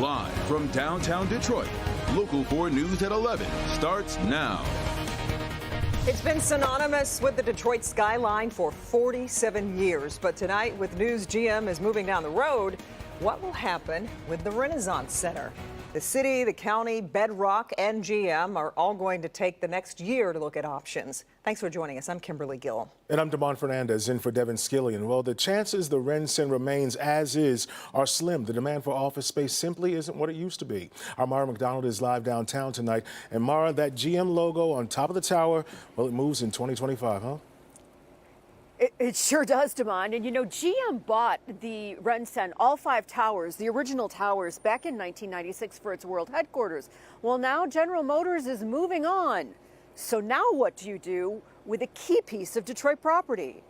Live from downtown Detroit, Local 4 News at 11 starts now. It's been synonymous with the Detroit skyline for 47 years, but tonight with news GM is moving down the road, what will happen with the Renaissance Center? The city, the county, Bedrock, and GM are all going to take the next year to look at options. Thanks for joining us. I'm Kimberly Gill. And I'm Damon Fernandez in for Devin Skillian. Well, the chances the Ren Center remains as is are slim. The demand for office space simply isn't what it used to be. Our Mara McDonald is live downtown tonight. And Mara, that GM logo on top of the tower, well, it moves in 2025, huh? It sure does, Damon. And you know, GM bought the Ren Center, all 5 towers, the original towers, back in 1996 for its world headquarters. Well, now General Motors is moving on. So now what do you do with a key piece of Detroit property?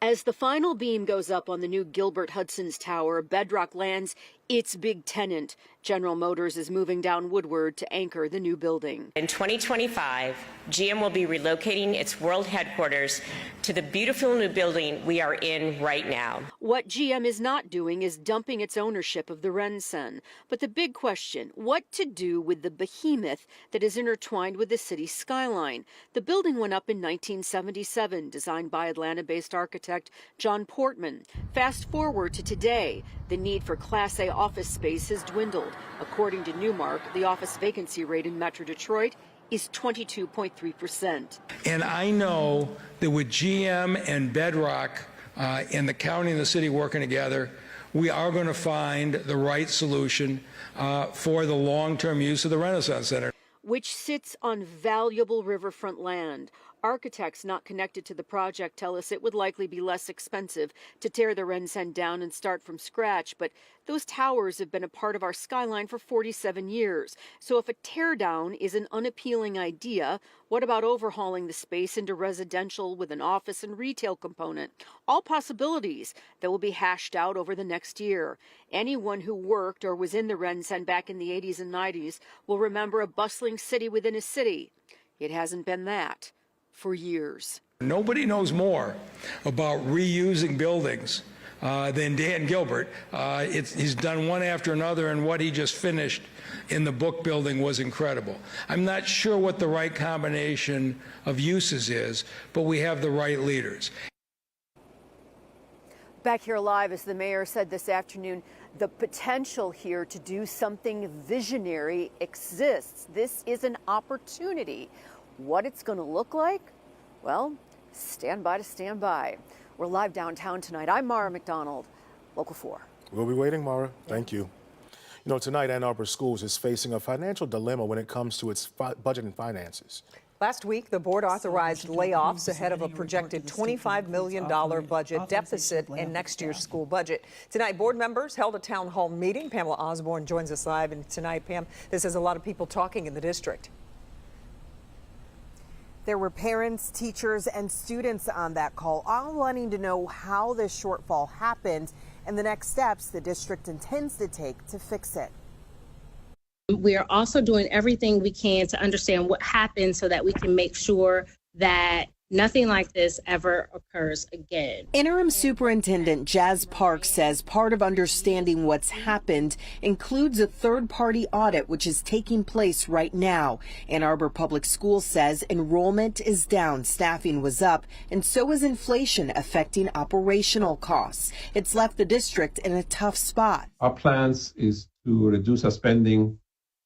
As the final beam goes up on the new Gilbert Hudson's tower, Bedrock lands its big tenant. General Motors is moving down Woodward to anchor the new building. In 2025, GM will be relocating its world headquarters to the beautiful new building we are in right now. What GM is not doing is dumping its ownership of the Ren Center. But the big question, what to do with the behemoth that is intertwined with the city's skyline? The building went up in 1977, designed by Atlanta-based architect John Portman. Fast forward to today, the need for Class A office space has dwindled. According to Newmark, the office vacancy rate in Metro Detroit is 22.3%. And I know that with GM and Bedrock and the county and the city working together, we are going to find the right solution for the long-term use of the Renaissance Center, which sits on valuable riverfront land. Architects not connected to the project tell us it would likely be less expensive to tear the Ren Center down and start from scratch, but those towers have been a part of our skyline for 47 years. So if a teardown is an unappealing idea, what about overhauling the space into residential with an office and retail component? All possibilities that will be hashed out over the next year. Anyone who worked or was in the Ren Center back in the 80s and 90s will remember a bustling city within a city. It hasn't been that for years. Nobody knows more about reusing buildings than Dan Gilbert. He's done one after another, and what he just finished in the book building was incredible. I'm not sure what the right combination of uses is, but we have the right leaders. Back here live, as the mayor said this afternoon, the potential here to do something visionary exists. This is an opportunity. What it's going to look like? Well, stand by to stand by. We're live downtown tonight. I'm Mara McDonald, Local 4. We'll be waiting, Mara. Thank you. You know, tonight Ann Arbor Schools is facing a financial dilemma when it comes to its budget and finances. Last week, the board authorized layoffs ahead of a projected $25 million budget deficit in next year's school budget. Tonight, board members held a town hall meeting. Pamela Osborne joins us live. And tonight, Pam, this has a lot of people talking in the district. There were parents, teachers, and students on that call, all wanting to know how this shortfall happened and the next steps the district intends to take to fix it. We are also doing everything we can to understand what happened so that we can make sure that nothing like this ever occurs again. Interim Superintendent Jazz Park says part of understanding what's happened includes a third-party audit, which is taking place right now. Ann Arbor Public Schools says enrollment is down, staffing was up, and so is inflation affecting operational costs. It's left the district in a tough spot. Our plans is to reduce our spending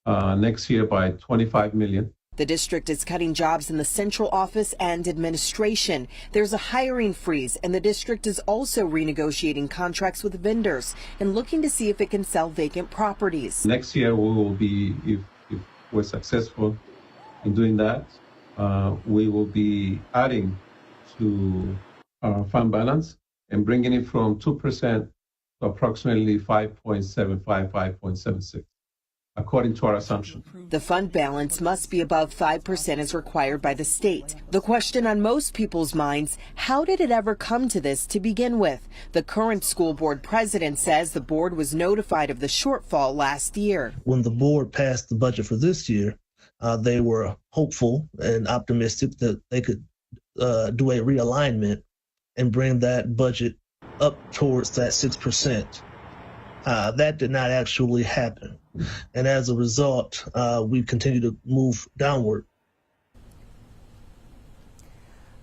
next year by $25 million. The district is cutting jobs in the central office and administration. There's a hiring freeze, and the district is also renegotiating contracts with vendors and looking to see if it can sell vacant properties. Next year, we will be, if we're successful in doing that, we will be adding to our fund balance and bringing it from 2% to approximately 5.75, 5.76. According to our assumption. The fund balance must be above 5% as required by the state. The question on most people's minds, how did it ever come to this to begin with? The current school board president says the board was notified of the shortfall last year. When the board passed the budget for this year, they were hopeful and optimistic that they could do a realignment and bring that budget up towards that 6%. That did not actually happen. And as a result, we continue to move downward.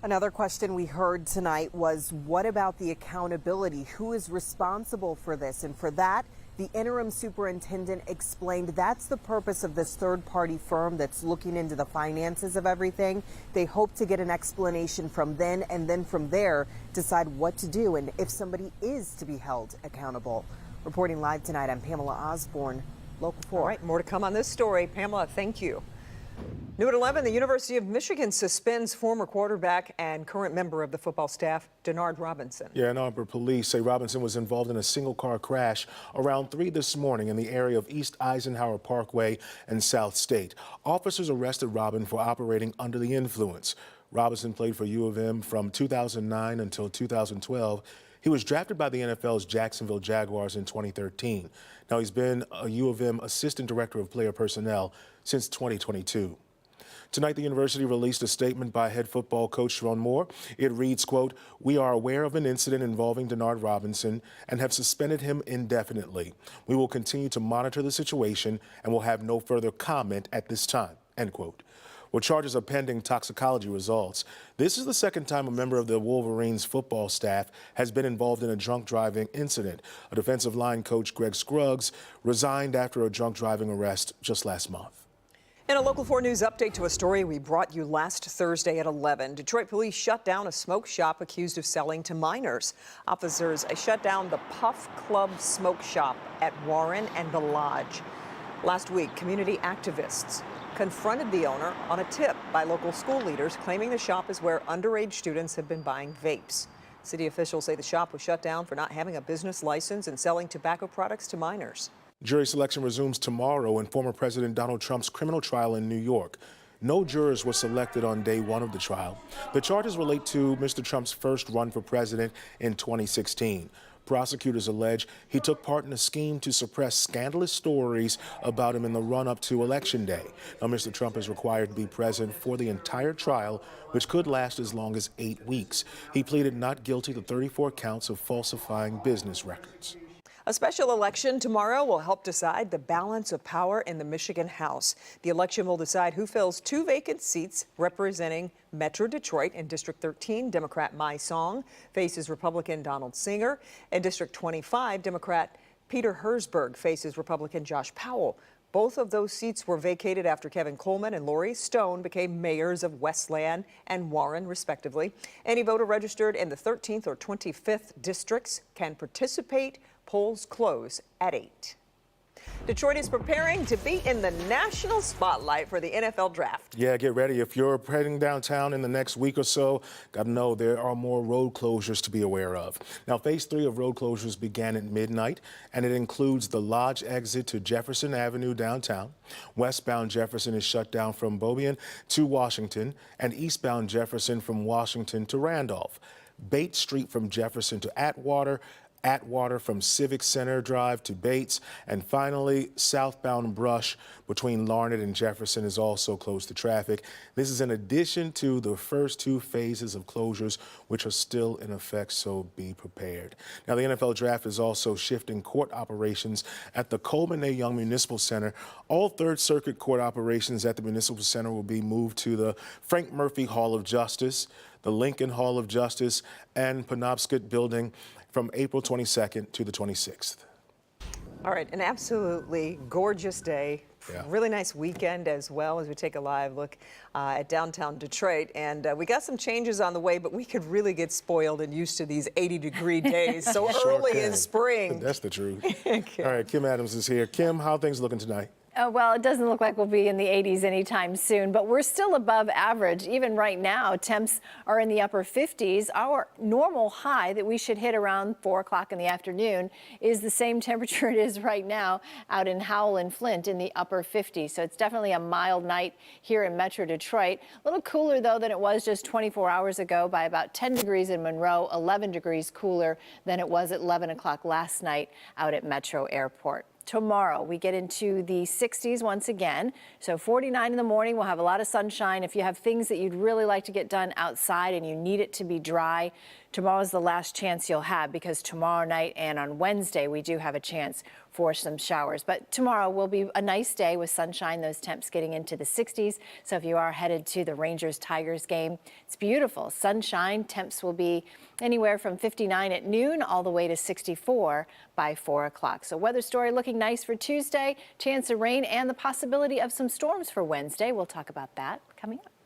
Another question we heard tonight was, what about the accountability? Who is responsible for this? And for that, the interim superintendent explained that's the purpose of this third-party firm that's looking into the finances of everything. They hope to get an explanation from then, and then from there decide what to do and if somebody is to be held accountable. Reporting live tonight, I'm Pamela Osborne, Local 4. All right, more to come on this story. Pamela, thank you. New at 11, the University of Michigan suspends former quarterback and current member of the football staff, Denard Robinson. Yeah, and Arbor police say Robinson was involved in a single-car crash around 3 this morning in the area of East Eisenhower Parkway and South State. Officers arrested Robin for operating under the influence. Robinson played for U of M from 2009 until 2012. He was drafted by the NFL's Jacksonville Jaguars in 2013. Now he's been a U of M assistant director of player personnel since 2022. Tonight, the university released a statement by head football coach Sharon Moore. It reads, quote, "We are aware of an incident involving Denard Robinson and have suspended him indefinitely. We will continue to monitor the situation and will have no further comment at this time," end quote. Well, charges are pending toxicology results. This is the second time a member of the Wolverines football staff has been involved in a drunk driving incident. A defensive line coach, Greg Scruggs, resigned after a drunk driving arrest just last month. In a Local 4 News update to a story we brought you last Thursday at 11, Detroit police shut down a smoke shop accused of selling to minors. Officers shut down the Puff Club smoke shop at Warren and the Lodge. Last week, community activists confronted the owner on a tip by local school leaders claiming the shop is where underage students have been buying vapes. City officials say the shop was shut down for not having a business license and selling tobacco products to minors. Jury selection resumes tomorrow in former President Donald Trump's criminal trial in New York. No jurors were selected on day one of the trial. The charges relate to Mr. Trump's first run for president in 2016. Prosecutors allege he took part in a scheme to suppress scandalous stories about him in the run-up to Election Day. Now, Mr. Trump is required to be present for the entire trial, which could last as long as 8 weeks. He pleaded not guilty to 34 counts of falsifying business records. A special election tomorrow will help decide the balance of power in the Michigan House. The election will decide who fills 2 vacant seats representing Metro Detroit. In District 13, Democrat Mai Song faces Republican Donald Singer. In District 25, Democrat Peter Herzberg faces Republican Josh Powell. Both of those seats were vacated after Kevin Coleman and Lori Stone became mayors of Westland and Warren, respectively. Any voter registered in the 13th or 25th districts can participate. Polls close at 8. Detroit is preparing to be in the national spotlight for the NFL draft. Yeah, get ready. If you're heading downtown in the next week or so, got to know there are more road closures to be aware of. Now, phase 3 of road closures began at midnight, and it includes the Lodge exit to Jefferson Avenue downtown. Westbound Jefferson is shut down from Beaubien to Washington, and eastbound Jefferson from Washington to Randolph. Bates Street from Jefferson to Atwater from Civic Center Drive to Bates, and finally southbound Brush between Larned and Jefferson is also closed to traffic. This is in addition to the first 2 phases of closures, which are still in effect, so be prepared. Now, the NFL draft is also shifting court operations at the Coleman A. Young Municipal Center. All Third Circuit court operations at the Municipal Center will be moved to the Frank Murphy Hall of Justice, the Lincoln Hall of Justice, and Penobscot Building from April 22nd to the 26th. All right, an absolutely gorgeous day. Yeah. Really nice weekend as well, as we take a live look at downtown Detroit. And we got some changes on the way, but we could really get spoiled and used to these 80-degree days so early in spring. That's the truth. All right, Kim Adams is here. Kim, how are things looking tonight? Well, it doesn't look like we'll be in the 80s anytime soon, but we're still above average. Even right now, temps are in the upper 50s. Our normal high that we should hit around 4 o'clock in the afternoon is the same temperature it is right now out in Howell and Flint in the upper 50s. So it's definitely a mild night here in Metro Detroit. A little cooler, though, than it was just 24 hours ago by about 10 degrees in Monroe, 11 degrees cooler than it was at 11 o'clock last night out at Metro Airport. Tomorrow, we get into the 60s once again. So 49 in the morning, we'll have a lot of sunshine. If you have things that you'd really like to get done outside and you need it to be dry, tomorrow's the last chance you'll have, because tomorrow night and on Wednesday we do have a chance for some showers. But tomorrow will be a nice day with sunshine, those temps getting into the 60s. So if you are headed to the Rangers-Tigers game, it's beautiful. Sunshine, temps will be anywhere from 59 at noon all the way to 64 by 4 o'clock. So weather story looking nice for Tuesday, chance of rain and the possibility of some storms for Wednesday. We'll talk about that coming up.